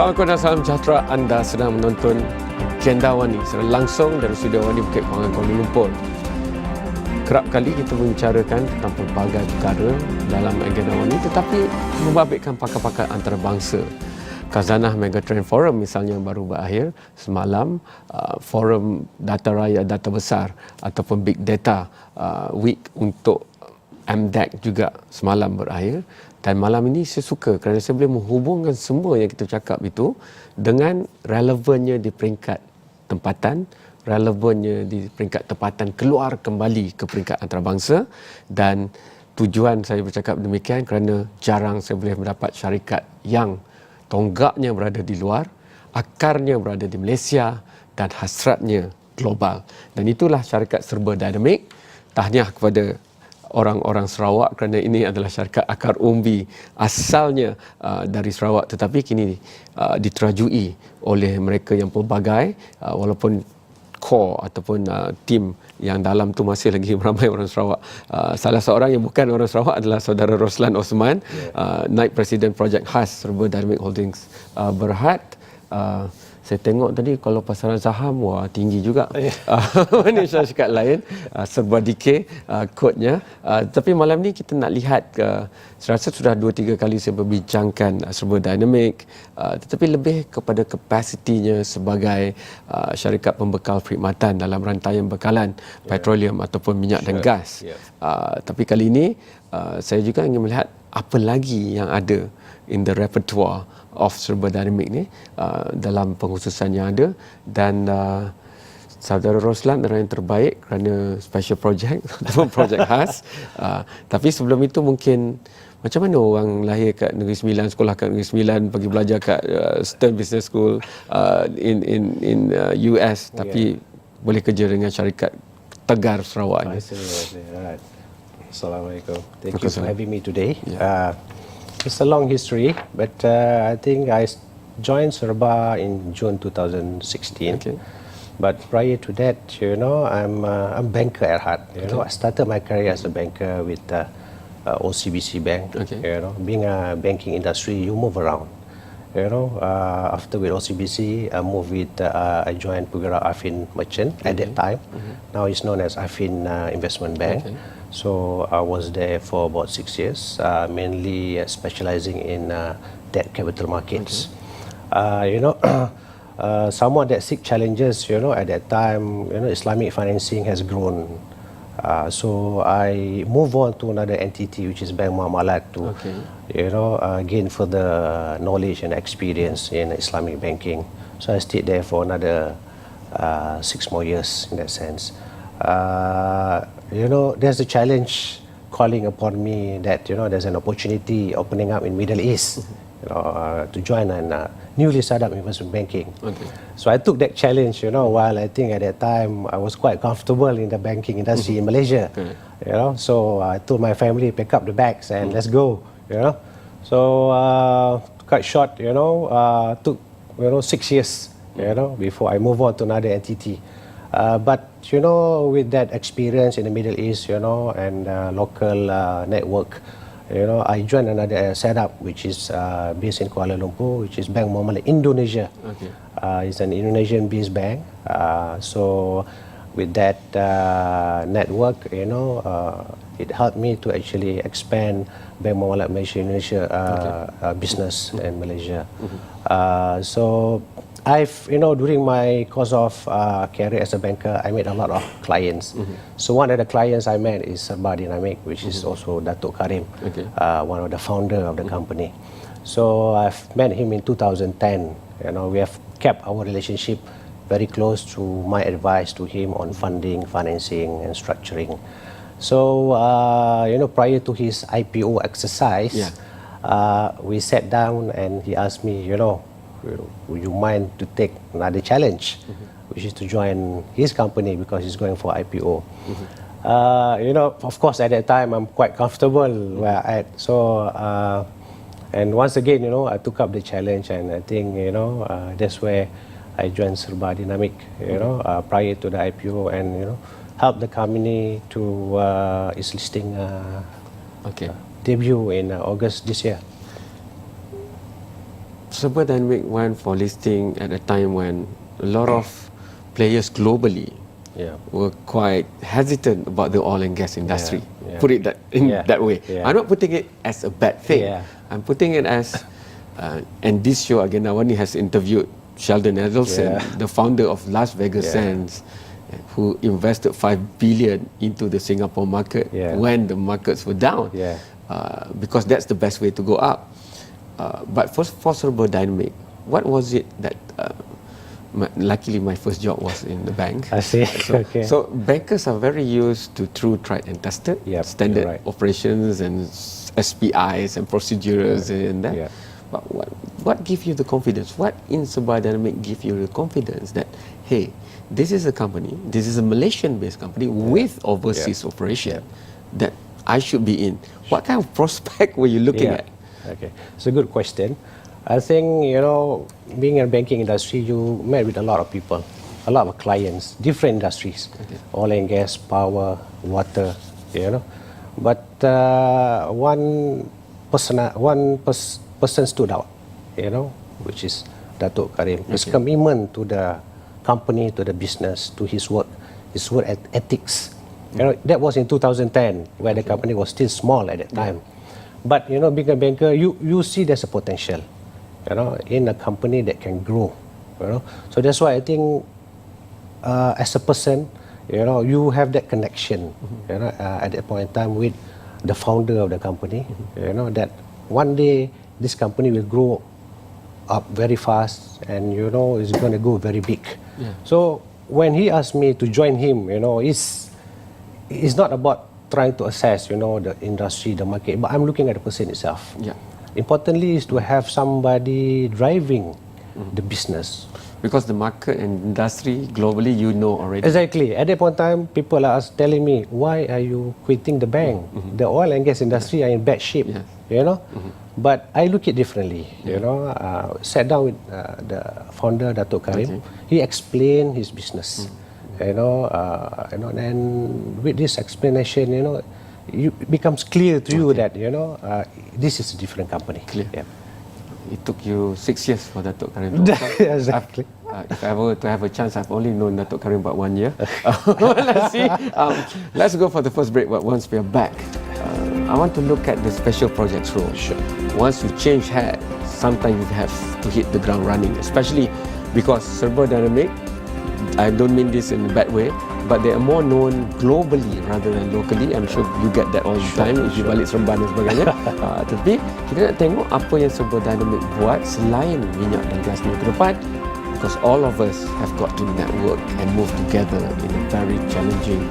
Assalamualaikum dan salam sejahtera. Anda sedang menonton Agenda AWANI secara langsung dari studio AWANI Bukit Kewangan, Kuala Lumpur. Kerap kali kita membicarakan tentang pelbagai perkara dalam Agenda AWANI, tetapi membabitkan pakar-pakar antarabangsa. Khazanah Megatrend Forum misalnya baru berakhir semalam, forum data raya, data besar ataupun Big Data Week untuk MDEC juga semalam berakhir. Dan malam ini saya suka kerana saya boleh menghubungkan semua yang kita cakap itu dengan relevannya di peringkat tempatan, relevannya di peringkat tempatan keluar kembali ke peringkat antarabangsa. Dan tujuan saya bercakap demikian kerana jarang saya boleh mendapat syarikat yang tonggaknya berada di luar, akarnya berada di Malaysia dan hasratnya global. Dan itulah syarikat Serba Dinamik. Tahniah kepada orang-orang Sarawak kerana ini adalah syarikat akar umbi asalnya dari Sarawak, tetapi kini diterajui oleh mereka yang pelbagai, walaupun core ataupun tim yang dalam tu masih lagi ramai orang Sarawak. Salah seorang yang bukan orang Sarawak adalah saudara Roslan Osman, Naib Presiden Projek Khas Serba Dinamik Holdings Berhad. Saya tengok tadi kalau pasaran saham, wah tinggi juga. Mana syarikat lain, Serba DK kodnya. Tapi malam ni kita nak lihat, saya rasa sudah 2-3 kali saya berbincangkan Serba Dinamik, tetapi lebih kepada kapasitinya sebagai syarikat pembekal perkhidmatan dalam rantaian bekalan petroleum ataupun minyak dan gas. Tapi kali ini saya juga ingin melihat apa lagi yang ada in the repertoire of Serba Dinamik ni, dalam pengkhususan yang ada. Dan saudara Roslan adalah yang terbaik kerana special project ataupun projek khas. Tapi sebelum itu mungkin macam mana orang lahir kat Negeri Sembilan, sekolah kat Negeri Sembilan, pergi belajar kat Stern Business School in US, tapi boleh kerja dengan syarikat tegar Sarawak ni. Right. Assalamualaikum. Thank you for having me today. It's a long history, but I think I joined Serba in June 2016. Okay. But prior to that, I'm a banker at heart. I started my career as a banker with OCBC Bank. Being a banking industry, you move around. After with OCBC, I moved with, I joined Pugera Afin Merchant at that time. Now it's known as Afin Investment Bank. So I was there for about 6 years, mainly specializing in debt capital markets. Somewhat that seek challenges, at that time, Islamic financing has grown. So I move on to another entity, which is Bank Muamalat, to gain further knowledge and experience in Islamic banking. So I stayed there for another 6 more years in that sense. There's a challenge calling upon me that, there's an opportunity opening up in Middle East, to join a newly set up investment banking. So I took that challenge, while I think at that time I was quite comfortable in the banking industry in Malaysia. So I told my family, pick up the bags and let's go, So quite short, took, 6 years, before I move on to another entity. But with that experience in the Middle East, and local network, I joined another setup which is based in Kuala Lumpur, which is Bank Muamalat Indonesia. It's an Indonesian-based bank. So with that network, it helped me to actually expand Bank Muamalat Malaysia Indonesia business in Malaysia. So I've, during my course of career as a banker, I met a lot of clients. So one of the clients I met is Serba Dinamik, which is also Datuk Karim, one of the founder of the company. So I've met him in 2010. We have kept our relationship very close to my advice to him on funding, financing, and structuring. So, prior to his IPO exercise, we sat down and he asked me, would you mind to take another challenge, which is to join his company because he's going for IPO. Of course, at that time, I'm quite comfortable where I'm at. So, and once again, I took up the challenge, and I think, that's where I joined Serba Dinamik, prior to the IPO, and, helped the company to its listing debut in August this year. Serba Dinamik went for listing at a time when a lot of players globally were quite hesitant about the oil and gas industry. Put it that way. I'm not putting it as a bad thing. I'm putting it as, and this show, Agenda AWANI has interviewed Sheldon Adelson, the founder of Las Vegas Sands, who invested 5 billion into the Singapore market when the markets were down, because that's the best way to go up. But for Serba Dinamik, what was it that luckily my first job was in the bank. I see. So bankers are very used to true, tried and tested, standard operations and SPIs and procedures and that. But what gives you the confidence? What in Serba Dinamik give you the confidence that, hey, this is a company, this is a Malaysian-based company with overseas operation that I should be in? What kind of prospect were you looking at? Okay, it's a good question. I think, being in the banking industry, you met with a lot of people, a lot of clients, different industries, oil and gas, power, water, But one person stood out, which is Datuk Karim. His commitment to the company, to the business, to his work ethics. That was in 2010, where the company was still small at that time. But, being a banker, you see there's a potential, in a company that can grow, So that's why I think, as a person, you have that connection, at that point in time with the founder of the company, that one day this company will grow up very fast and, it's going to go very big. So when he asked me to join him, it's not about trying to assess, the industry, the market, but I'm looking at the person itself. Importantly is to have somebody driving the business. Because the market and industry globally, already. Exactly. At that point in time, people are telling me, why are you quitting the bank? The oil and gas industry are in bad shape, But I look at it differently, Sat down with the founder, Datuk Karim. He explained his business, and with this explanation, it becomes clear to you that, this is a different company. Clear. It took you 6 years for Datuk Karim to Exactly. If I were to have a chance, I've only known Datuk Karim about 1 year. Let's see. Let's go for the first break, but once we are back, I want to look at the special projects role. Once you change hat, sometimes you have to hit the ground running, especially because Serba Dinamik, I don't mean this in a bad way, but they are more known globally rather than locally. I'm sure you get that all the time if you balik Seremban dan sebagainya. Tapi kita nak tengok apa yang Serba Dinamik buat selain minyak dan gas ni ke depan, because all of us have got to network and move together in a very challenging,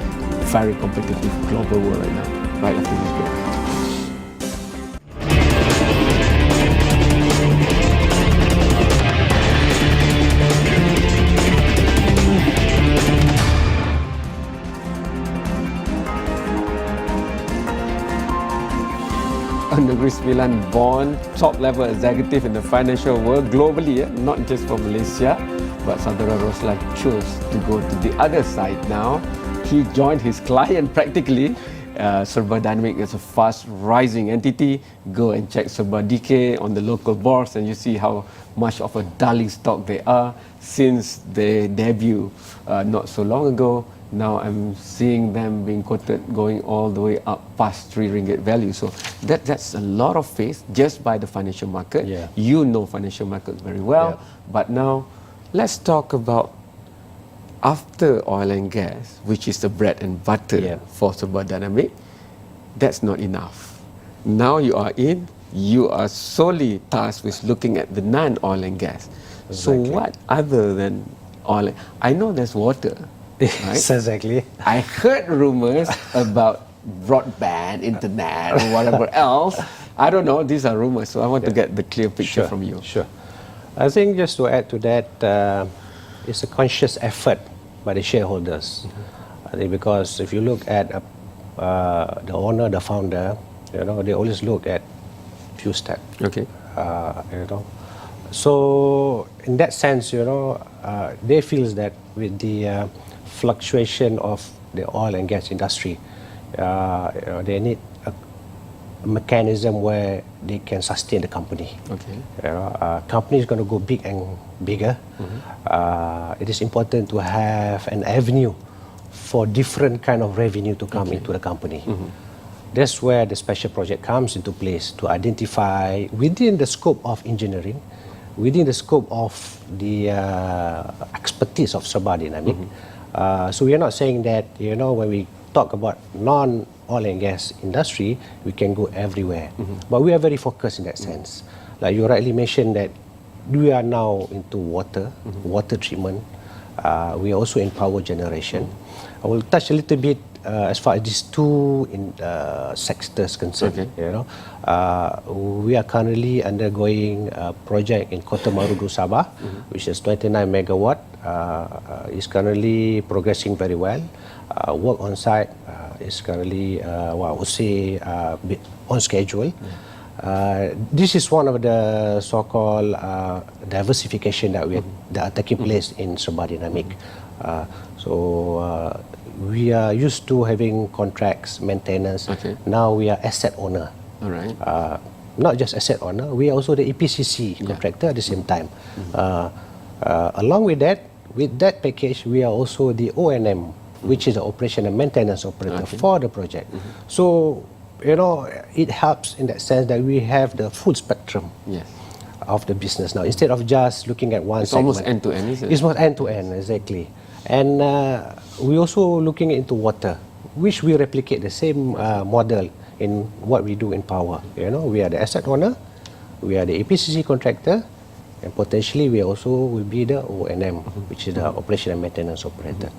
very competitive global world right now. Right after this break. Negeri Sembilan born top-level executive in the financial world globally, not just for Malaysia, but Saudara Roslan chose to go to the other side now. He joined his client practically. Serba Dinamik is a fast-rising entity. Go and check Serba DK on the local bourse and you see how much of a darling stock they are since their debut not so long ago. Now I'm seeing them being quoted going all the way up past RM3 value. So that's a lot of faith just by the financial market. You know financial markets very well. But now let's talk about after oil and gas, which is the bread and butter for Serba Dinamik. That's not enough. Now you are solely tasked with looking at the non-oil and gas. So what other than oil? I know there's water. Right? Exactly. I heard rumors about broadband, internet, or whatever else. I don't know. These are rumors, so I want to get the clear picture from you. Sure. I think just to add to that, it's a conscious effort by the shareholders. I think because if you look at the owner, the founder, they always look at few steps. So in that sense, they feel that with the fluctuation of the oil and gas industry, they need mechanism where they can sustain the company. Okay. Company is going to go big and bigger. It is important to have an avenue for different kind of revenue to come into the company. That's where the special project comes into place to identify within the scope of engineering, within the scope of the expertise of Serba Dinamik. So we are not saying that, when we talk about non-oil and gas industry, we can go everywhere. But we are very focused in that sense. Like you rightly mentioned that we are now into water treatment. We are also in power generation. I will touch a little bit as far as these two sectors concerned. We are currently undergoing a project in Kota Marudu, Sabah, which is 29 megawatt. Is currently progressing very well. Work on site is currently, I would say, on schedule. This is one of the so-called diversification that are taking place in Serba Dinamik. So we are used to having contracts, maintenance. Now we are asset owner. All right. Not just asset owner, we are also the EPCC contractor at the same time. Along with that package, we are also the O&M, which is the operation and maintenance operator for the project. So, it helps in that sense that we have the full spectrum of the business now. Instead of just looking at one segment. It's almost end-to-end, isn't it? It's almost end-to-end, exactly. And we're also looking into water, which we replicate the same model in what we do in power. We are the asset owner, we are the EPCC contractor, and potentially we also will be the O&M, which is the operation and maintenance operator.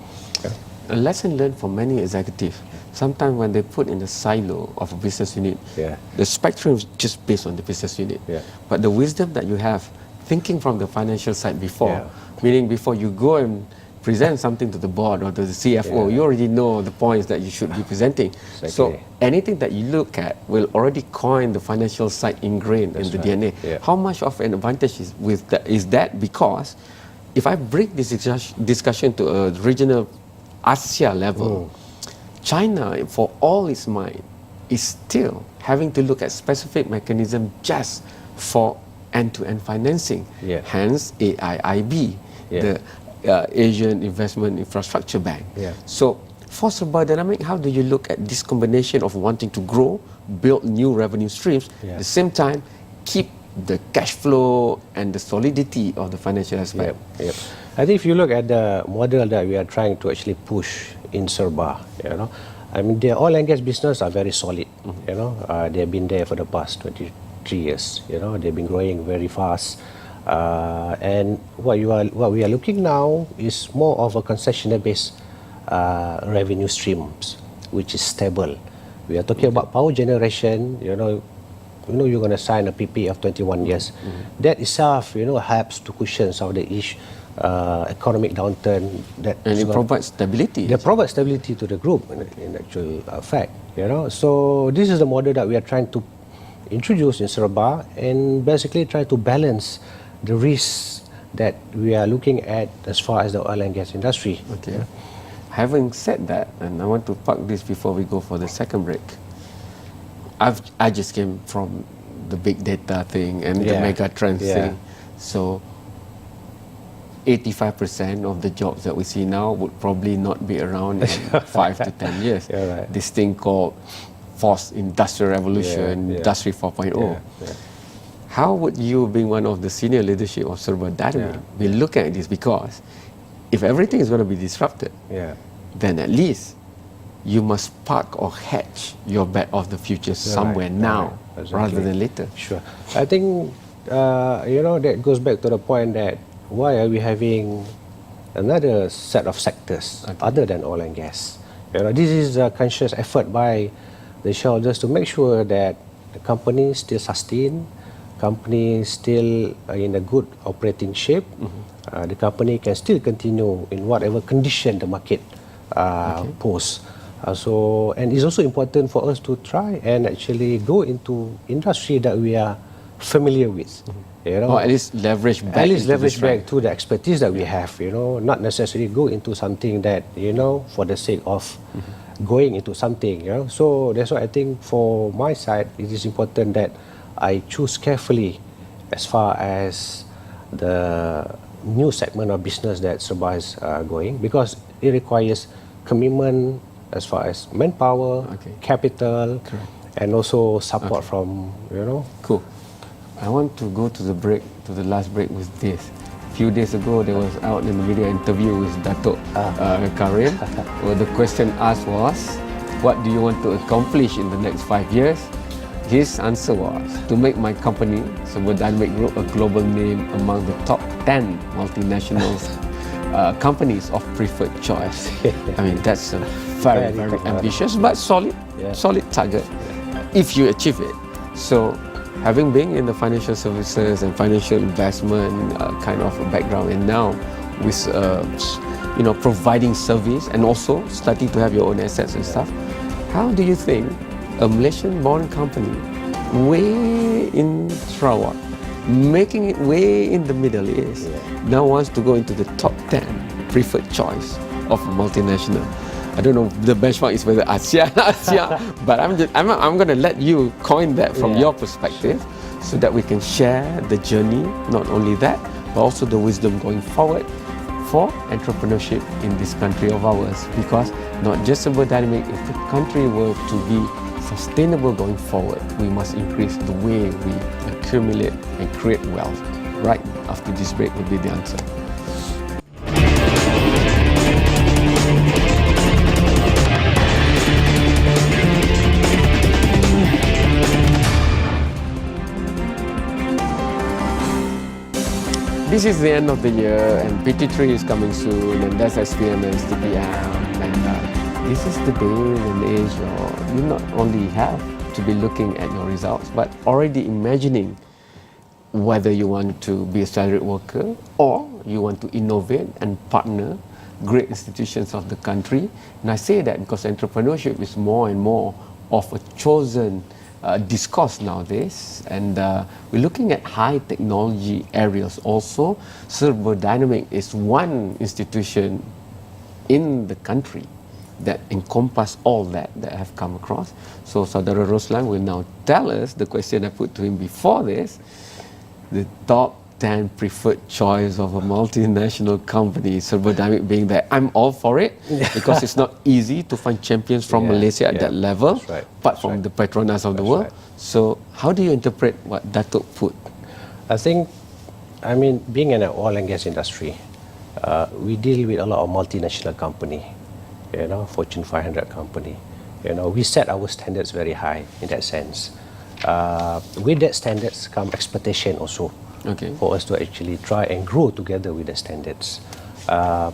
A lesson learned for many executives. Sometimes when they put in the silo of a business unit, the spectrum is just based on the business unit. But the wisdom that you have, thinking from the financial side before, meaning before you go and present something to the board or to the CFO, you already know the points that you should be presenting. So anything that you look at will already coin the financial side ingrained in the DNA. How much of an advantage is that? Because if I bring this discussion to a regional Asia level, China, for all its might, is still having to look at specific mechanism just for end-to-end financing. Hence AIIB, the Asian Investment Infrastructure Bank. So for Serba Dinamik, how do you look at this combination of wanting to grow, build new revenue streams, at the same time keep the cash flow and the solidity of the financial aspect? I think if you look at the model that we are trying to actually push in Serba, I mean, the oil and gas business are very solid. They have been there for the past 23 years. They've been growing very fast. And what we are looking now is more of a concessionaire-based revenue streams, which is stable. We are talking about power generation. You're going to sign a PPA of 21 years. That itself, helps to cushion some of the economic downturn. And it provides stability. They provide stability to the group in actual fact. So this is the model that we are trying to introduce in Serba and basically try to balance the risks that we are looking at as far as the oil and gas industry. Having said that, and I want to park this before we go for the second break. I just came from the big data thing and the mega trends thing. So 85% of the jobs that we see now would probably not be around in 5 to 10 years. This thing called fourth industrial revolution, Industry 4.0. How would you, being one of the senior leadership of Serba Dinamik, be looking at this? Because if everything is going to be disrupted, then at least you must park or hatch your bet of the future somewhere now, rather than later. Sure. I think, that goes back to the point that why are we having another set of sectors other than oil and gas? This is a conscious effort by the shareholders to make sure that the company still sustain, company still in a good operating shape, the company can still continue in whatever condition the market pose. And it's also important for us to try and actually go into industry that we are familiar with. Or at least leverage back to the expertise that we have. Not necessarily go into something that for the sake of going into something, you know. So that's why I think for my side, it is important that I choose carefully as far as the new segment of business that Serba is going, because it requires commitment as far as manpower, capital, and also support from, you know. Cool. I want to go to the last break with this. A few days ago, there was out in the media interview with Datuk Karim, where the question asked was, what do you want to accomplish in the next 5 years? His answer was, to make my company, Serba Dinamik Group, a global name among the top 10 multinationals companies of preferred choice. I mean, that's a very ambitious but solid target if you achieve it. So, having been in the financial services and financial investment kind of background, and now with providing service and also starting to have your own assets and stuff, how do you think a Malaysian-born company way in Sarawak, making it way in the Middle East, now wants to go into the top 10 preferred choice of a multinational? I don't know if the benchmark is whether ASEAN, but I'm going to let you coin that from your perspective, so that we can share the journey, not only that, but also the wisdom going forward for entrepreneurship in this country of ours. Because not just Serba Dinamik, if the country were to be sustainable going forward, we must increase the way we accumulate and create wealth. Right after this break will be the answer. This is the end of the year, and PT3 is coming soon, and that's SPM and STPM, and this is the day and age where you not only have to be looking at your results, but already imagining whether you want to be a salaried worker or you want to innovate and partner great institutions of the country. And I say that because entrepreneurship is more and more of a chosen discourse nowadays, and we're looking at high technology areas also. Serba Dinamik is one institution in the country that encompass all that I have come across. So Saudara Roslan will now tell us the question I put to him before this, the top 10 preferred choice of a multinational company, Serba Dinamik being there. I'm all for it, because it's not easy to find champions from Malaysia at that level, apart from the Petronas of the world. Right. So how do you interpret what Datuk put? I think, I mean, being in the oil and gas industry, we deal with a lot of multinational company, you know, Fortune 500 company. You know, we set our standards very high in that sense. With that standards come expectation also. For us to actually try and grow together with the standards. A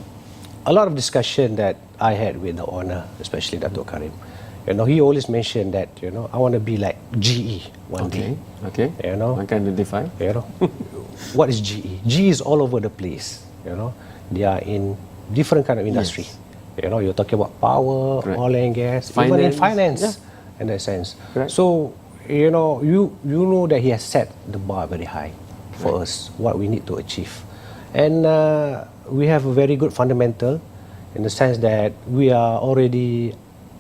lot of discussion that I had with the owner, especially Datuk Karim, you know, he always mentioned that, you know, I want to be like GE one day. You know, I can identify. You know, what is GE? GE is all over the place. You know, they are in different kind of industry. You know, you're talking about power, oil and gas, even in finance, in that sense. So, you know, you know that he has set the bar very high for us, what we need to achieve. And we have a very good fundamental in the sense that we are already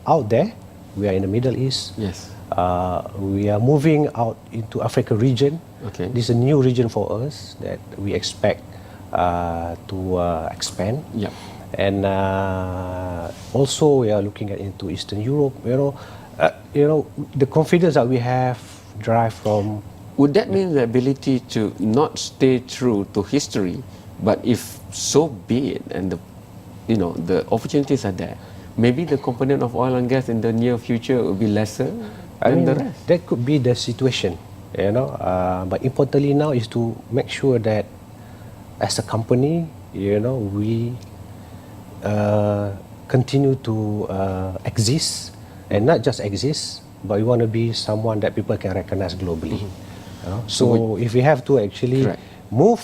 out there. We are in the Middle East. We are moving out into Africa region. This is a new region for us that we expect to expand. And also we are looking at into Eastern Europe. You know, the confidence that we have derived from. Would that mean the ability to not stay true to history, but if so be it, and the opportunities are there, maybe the component of oil and gas in the near future will be lesser than the rest? That could be the situation, you know. But importantly now is to make sure that as a company, you know, we continue to exist, and not just exist, but we want to be someone that people can recognize globally. So if we have to actually move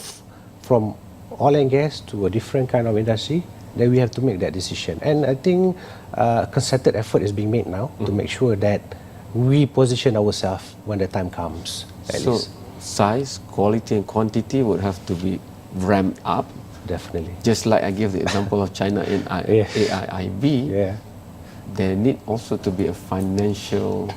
from oil and gas to a different kind of industry, then we have to make that decision. And I think concerted effort is being made now to make sure that we position ourselves when the time comes. So size, quality and quantity would have to be ramped up. Definitely. Just like I gave the example of China in AIIB. there need also to be a financial,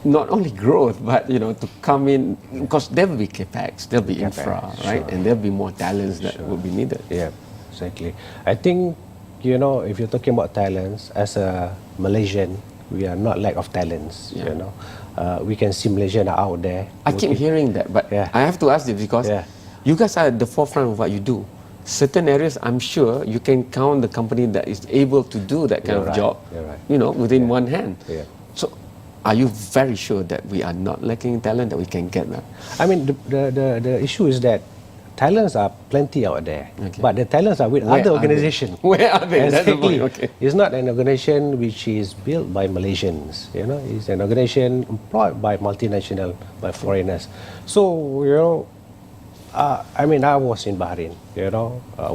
not only growth, but to come in, because there will be capex, there will be infra, right? Sure. And there will be more talents that will be needed. Yeah, exactly. I think, if you're talking about talents, as a Malaysian, we are not lack of talents, we can see Malaysian are out there. I keep hearing that, but I have to ask this because you guys are at the forefront of what you do. Certain areas, I'm sure you can count the company that is able to do that kind of job, within one hand. Yeah. So, are you very sure that we are not lacking talent, that we can get that? I mean, the issue is that talents are plenty out there, but the talents are with other organizations. Where are they? That's the point. Exactly. It's not an organization which is built by Malaysians. It's an organization employed by multinational, by foreigners. So, I was in Bahrain.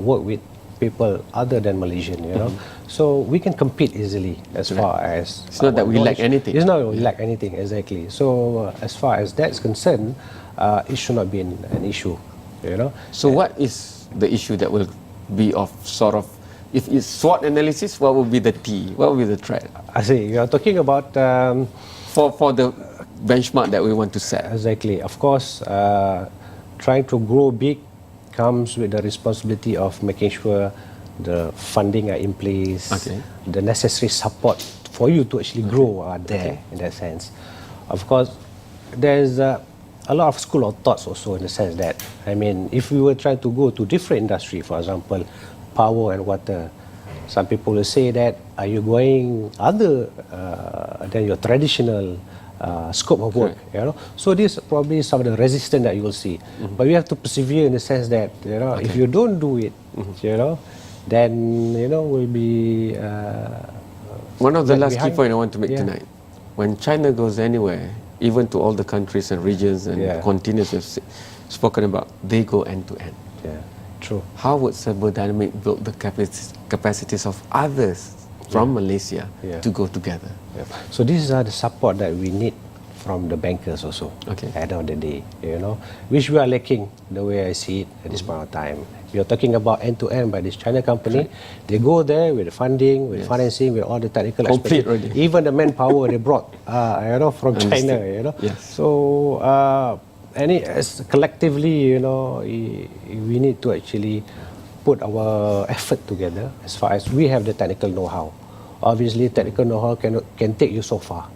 Work with people other than Malaysian. So we can compete easily as far as. It's not that we lack anything. It's not that we lack anything, exactly. So as far as that's concerned, it should not be an issue. So what is the issue that will be of sort of, if it's SWOT analysis, what will be the T? What will be the threat? I see. You are talking about for the benchmark that we want to set. Exactly. Of course, trying to grow big comes with the responsibility of making sure the funding are in place, the necessary support for you to actually grow are there in that sense. Of course, there's a lot of school of thoughts also in the sense that, if we were trying to go to different industry, for example, power and water, some people will say that, are you going other than your traditional scope of work? So this is probably some of the resistance that you will see. But we have to persevere in the sense that, if you don't do it, then, will be... One of the last key points I want to make tonight, when China goes anywhere, even to all the countries and regions and continents we've spoken about, they go end to end. Yeah, true. How would Serba Dinamik build the capacities of others from Malaysia to go together? So these are the support that we need from the bankers also at the end of the day, which we are lacking the way I see it at this point of time. We are talking about end-to-end by this China company. They go there with the funding, with financing, with all the technical complete expertise. Even the manpower they brought, from China, So, collectively, we need to actually put our effort together as far as we have the technical know-how. Obviously, technical know-how can take you so far.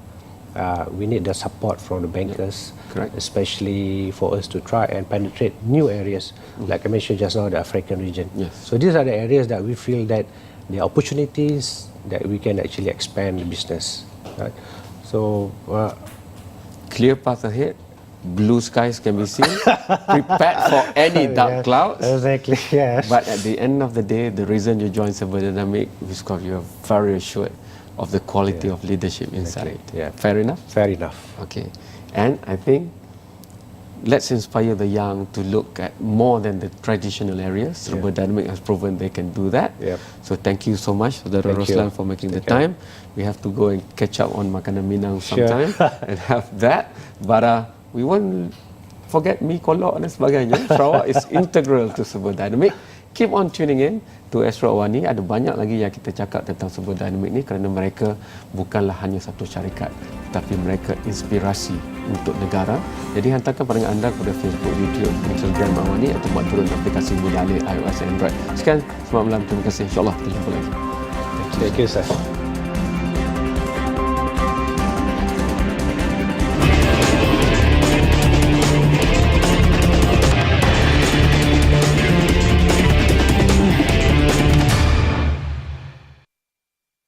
We need the support from the bankers, especially for us to try and penetrate new areas, like I mentioned just now, the African region. So these are the areas that we feel that the opportunities that we can actually expand the business. Right? So, clear path ahead, blue skies can be seen, prepared for any dark clouds. Exactly, yes. But at the end of the day, the reason you joined Serba Dinamik is because you are very assured of the quality of leadership inside. Fair enough? Fair enough. Okay. And I think let's inspire the young to look at more than the traditional areas. Serba Dinamik has proven they can do that. So thank you so much, Saudara Roslan, for making the time. We have to go and catch up on makanan Minang sometime and have that. But we won't forget mi kolok dan sebagainya. Sarawak is integral to Serba Dinamik. Keep on tuning in to Astro AWANI. Ada banyak lagi yang kita cakap tentang Serba Dinamik ni kerana mereka bukanlah hanya satu syarikat, tetapi mereka inspirasi untuk negara. Jadi hantarkan pandangan anda kepada Facebook, YouTube, Instagram AWANI atau buat turun aplikasi Mudahli iOS dan Android. Sekian, selamat malam. Terima kasih. InsyaAllah kita jumpa lagi. Thank you, sir.